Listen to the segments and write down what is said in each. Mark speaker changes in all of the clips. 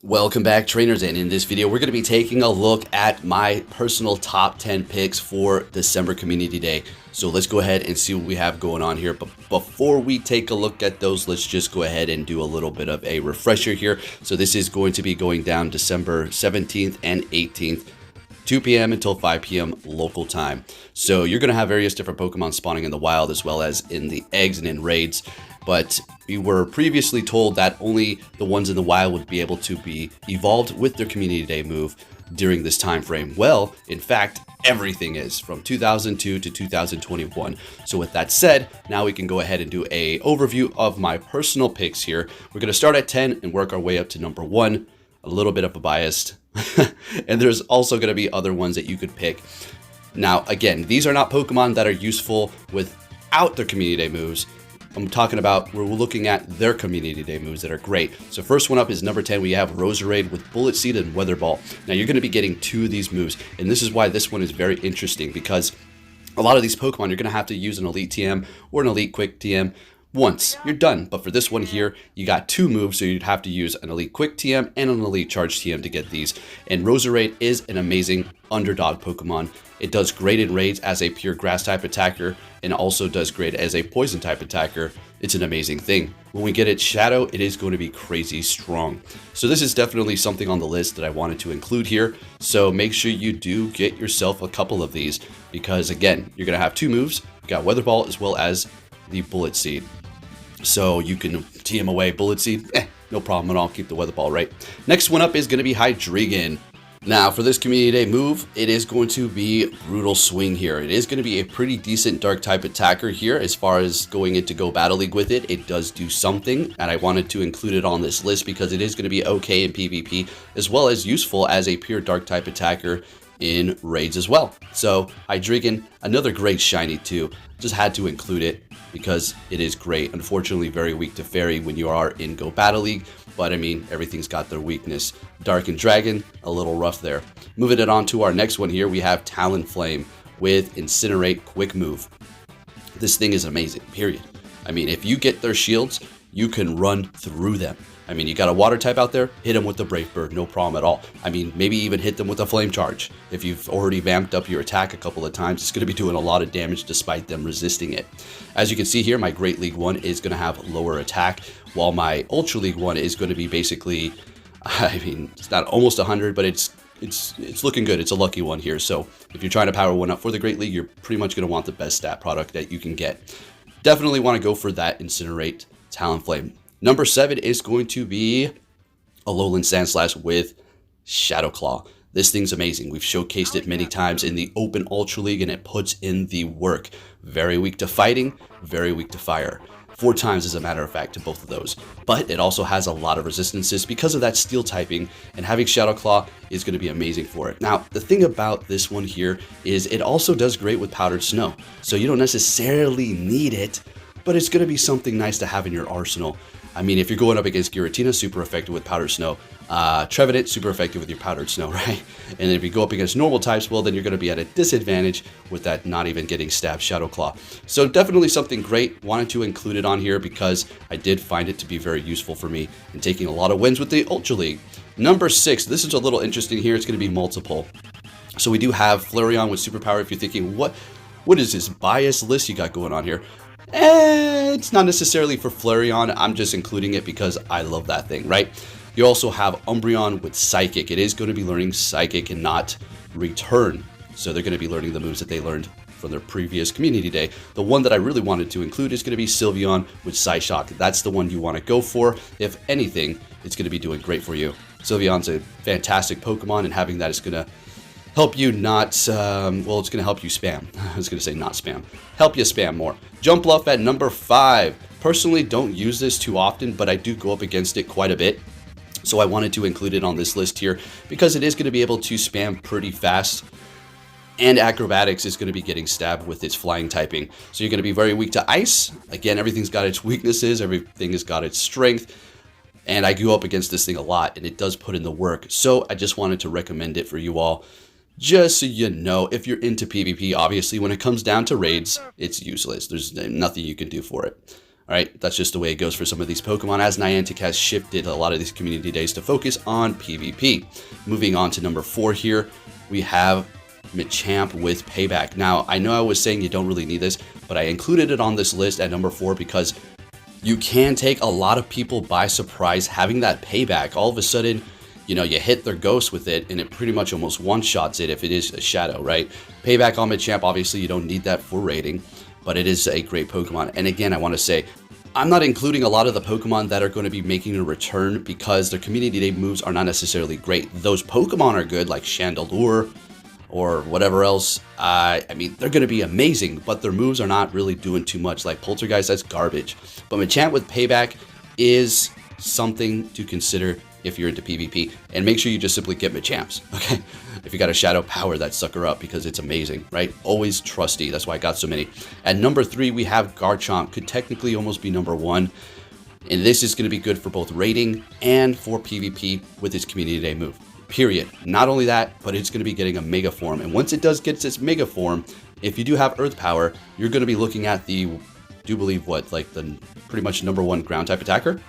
Speaker 1: Welcome back, trainers, and in this video we're going to be taking a look at my personal top 10 picks for December Community Day. So let's go ahead and see what we have going on here. But before we take a look at those, let's just go ahead and do a little bit of a refresher here. So this is going to be going down December 17th and 18th. 2 p.m. until 5 p.m. local time. So you're going to have various different Pokemon spawning in the wild as well as in the eggs and in raids. But we were previously told that only the ones in the wild would be able to be evolved with their Community Day move during this time frame. Well, in fact, everything is from 2002 to 2021. So with that said, now we can go ahead and do a overview of my personal picks here. We're going to start at 10 and work our way up to number 1. A little bit of a biased. And there's also going to be other ones that you could pick. Now, again, these are not Pokemon that are useful without their Community Day moves. I'm talking about we're looking at their Community Day moves that are great. So first one up is number 10. We have Roserade with Bullet Seed and Weather Ball. Now you're going to be getting 2 of these moves, and this is why this one is very interesting, because a lot of these Pokemon you're going to have to use an Elite TM or an Elite Quick TM once. You're done. But for this one here, you got 2 moves, so you'd have to use an Elite Quick TM and an Elite Charge TM to get these. And Roserade is an amazing underdog Pokemon. It does great in raids as a pure grass type attacker and also does great as a poison type attacker. It's an amazing thing. When we get its Shadow, it is going to be crazy strong. So this is definitely something on the list that I wanted to include here. So make sure you do get yourself a couple of these, because again, you're going to have 2 moves. You got Weather Ball as well as the Bullet Seed. So you can TM away Bullet Seed, no problem at all, keep the Weather Ball, right? Next one up is going to be Hydreigon. Now for this Community Day move, it is going to be Brutal Swing here. It is going to be a pretty decent dark type attacker here as far as going into Go Battle League with it. It does do something, and I wanted to include it on this list because it is going to be okay in PvP as well as useful as a pure dark type attacker in raids as well. So Hydreigon, another great shiny too. Just had to include it because it is great. Unfortunately, very weak to Fairy when you are in Go Battle League, but I mean, everything's got their weakness. Dark and Dragon, a little rough there. Moving it on to our next one here, we have Talonflame with Incinerate Quick Move. This thing is amazing, period. I mean, if you get their shields, you can run through them. I mean, you got a water type out there, hit them with the Brave Bird, no problem at all. I mean, maybe even hit them with a Flame Charge. If you've already vamped up your attack a couple of times, it's going to be doing a lot of damage despite them resisting it. As you can see here, my Great League 1 is going to have lower attack, while my Ultra League 1 is going to be basically, I mean, it's not almost 100, but it's looking good. It's a lucky one here. So if you're trying to power one up for the Great League, you're pretty much going to want the best stat product that you can get. Definitely want to go for that Incinerate Talonflame. Number 7 is going to be Alolan Sandslash with Shadow Claw. This thing's amazing. We've showcased it many times in the Open Ultra League, and it puts in the work. Very weak to fighting, very weak to fire. 4 times as a matter of fact to both of those. But it also has a lot of resistances because of that steel typing, and having Shadow Claw is going to be amazing for it. Now, the thing about this one here is it also does great with Powdered Snow. So you don't necessarily need it, but it's going to be something nice to have in your arsenal. I mean, if you're going up against Giratina, super effective with Powdered Snow. Trevenant, super effective with your Powdered Snow, right? And if you go up against normal types, well, then you're going to be at a disadvantage with that not even getting stabbed Shadow Claw. So definitely something great. Wanted to include it on here because I did find it to be very useful for me in taking a lot of wins with the Ultra League. Number 6, this is a little interesting here. It's going to be multiple. So we do have Flareon with Superpower. If you're thinking, what is this bias list you got going on here? It's not necessarily for Flareon. I'm just including it because I love that thing, right? You also have Umbreon with Psychic. It is going to be learning Psychic and not Return. So they're going to be learning the moves that they learned from their previous Community Day. The one that I really wanted to include is going to be Sylveon with Psyshock. That's the one you want to go for. If anything, it's going to be doing great for you. Sylveon's a fantastic Pokemon, and having that is going to help you not, well, it's going to help you spam. I was going to say not spam. Help you spam more. Jumpluff at number 5. Personally, don't use this too often, but I do go up against it quite a bit. So I wanted to include it on this list here because it is going to be able to spam pretty fast. And Acrobatics is going to be getting stabbed with its flying typing. So you're going to be very weak to ice. Again, everything's got its weaknesses. Everything has got its strength. And I go up against this thing a lot, and it does put in the work. So I just wanted to recommend it for you all. Just so you know, if you're into PvP, obviously, when it comes down to raids, it's useless. There's nothing you can do for it. All right, that's just the way it goes for some of these Pokemon, as Niantic has shifted a lot of these community days to focus on PvP. Moving on to number 4 here, we have Machamp with Payback. Now, I know I was saying you don't really need this, but I included it on this list at number 4 because you can take a lot of people by surprise having that Payback. All of a sudden, you know, you hit their ghost with it and it pretty much almost one-shots it if it is a shadow, right? Payback on Machamp, obviously you don't need that for rating, but it is a great Pokemon. And again, I want to say, I'm not including a lot of the Pokemon that are going to be making a return because their community day moves are not necessarily great. Those Pokemon are good, like Chandelure or whatever else. I mean, they're going to be amazing, but their moves are not really doing too much. Like Poltergeist, that's garbage. But Machamp with Payback is something to consider if you're into PvP, and make sure you just simply get Machamps, okay? If you got a Shadow, power that sucker up because it's amazing, right? Always trusty, that's why I got so many. At number 3, we have Garchomp, could technically almost be number 1, and this is gonna be good for both rating and for PvP with its Community Day move, period. Not only that, but it's gonna be getting a Mega Form, and once it does get its Mega Form, if you do have Earth Power, you're gonna be looking at the, do believe what, like the pretty much number 1 ground type attacker?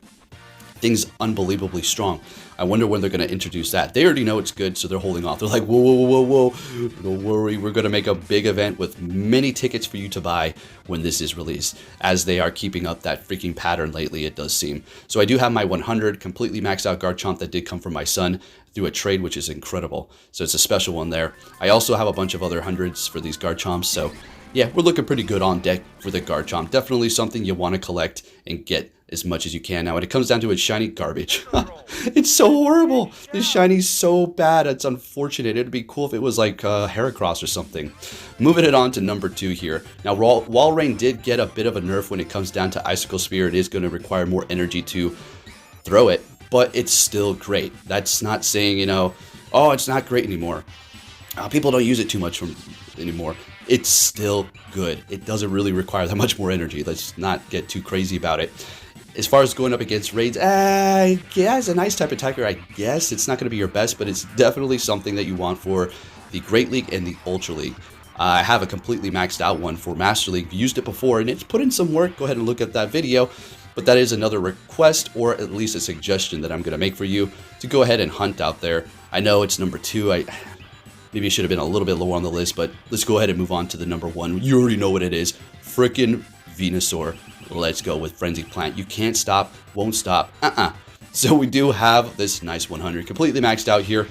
Speaker 1: Thing's unbelievably strong. I wonder when they're going to introduce that. They already know it's good, so they're holding off. They're like, whoa, whoa, whoa, whoa, don't worry. We're going to make a big event with many tickets for you to buy when this is released, as they are keeping up that freaking pattern lately, it does seem. So I do have my 100 completely maxed out Garchomp that did come from my son through a trade, which is incredible. So it's a special one there. I also have a bunch of other hundreds for these Garchomps, so yeah, we're looking pretty good on deck for the Garchomp. Definitely something you want to collect and get as much as you can. Now, when it comes down to its shiny, garbage. It's so horrible. This shiny's so bad. It's unfortunate. It'd be cool if it was like Heracross or something. Moving it on to number 2 here. Now, Walrein did get a bit of a nerf when it comes down to Icicle Spear. It is going to require more energy to throw it, but it's still great. That's not saying, you know, oh, it's not great anymore. People don't use it too much anymore. It's still good. It doesn't really require that much more energy. Let's not get too crazy about it. As far as going up against raids, yeah, it's a nice type of attacker, I guess. It's not going to be your best, but it's definitely something that you want for the Great League and the Ultra League. I have a completely maxed out one for Master League. Used it before, and it's put in some work. Go ahead and look at that video. But that is another request, or at least a suggestion that I'm going to make for you to go ahead and hunt out there. I know it's number 2. Maybe it should have been a little bit lower on the list, but let's go ahead and move on to the number 1. You already know what it is. Frickin' Venusaur. Let's go with Frenzied Plant. You can't stop, won't stop. So we do have this nice 100 completely maxed out here,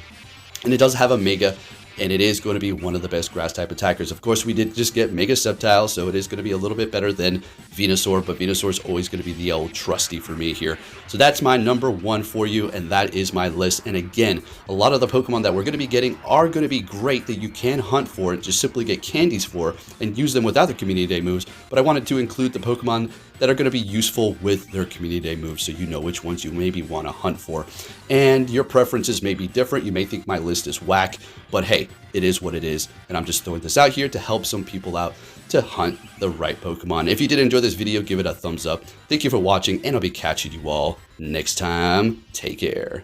Speaker 1: and it does have a Mega, and it is going to be one of the best grass type attackers. Of course, we did just get Mega Sceptile, so it is going to be a little bit better than Venusaur, but Venusaur is always going to be the old trusty for me here. So that's my number 1 for you, and that is my list. And again, a lot of the Pokemon that we're going to be getting are going to be great that you can hunt for and just simply get candies for and use them without the Community Day moves, but I wanted to include the Pokemon that are going to be useful with their Community Day moves, so you know which ones you maybe want to hunt for. And your preferences may be different. You may think my list is whack, but hey, it is what it is, and I'm just throwing this out here to help some people out to hunt the right Pokemon. If you did enjoy this video, give it a thumbs up. Thank you for watching, and I'll be catching you all next time. Take care.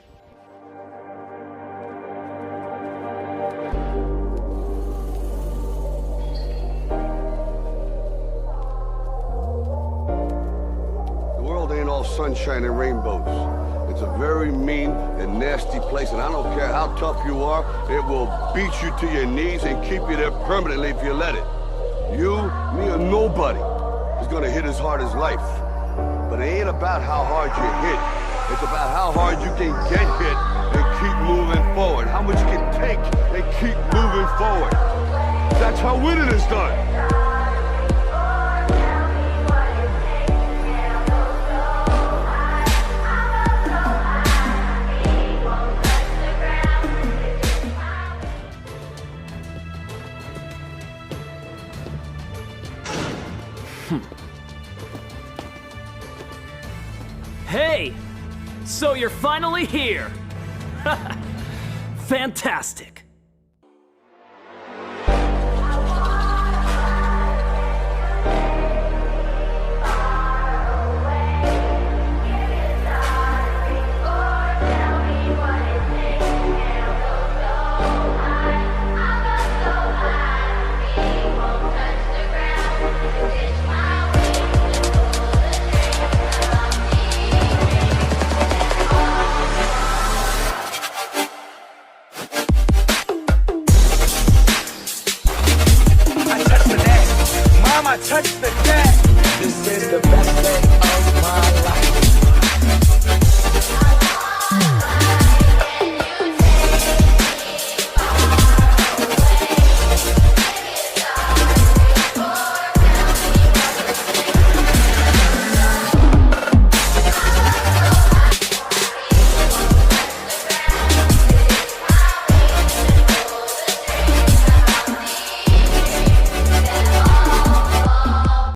Speaker 2: Sunshine and rainbows. It's a very mean and nasty place, and I don't care how tough you are, it will beat you to your knees and keep you there permanently if you let it. You, me, or nobody is gonna hit as hard as life. But it ain't about how hard you hit. It's about how hard you can get hit and keep moving forward. How much you can take and keep moving forward. That's how winning is done.
Speaker 3: Hey! So you're finally here! Fantastic!
Speaker 4: touch the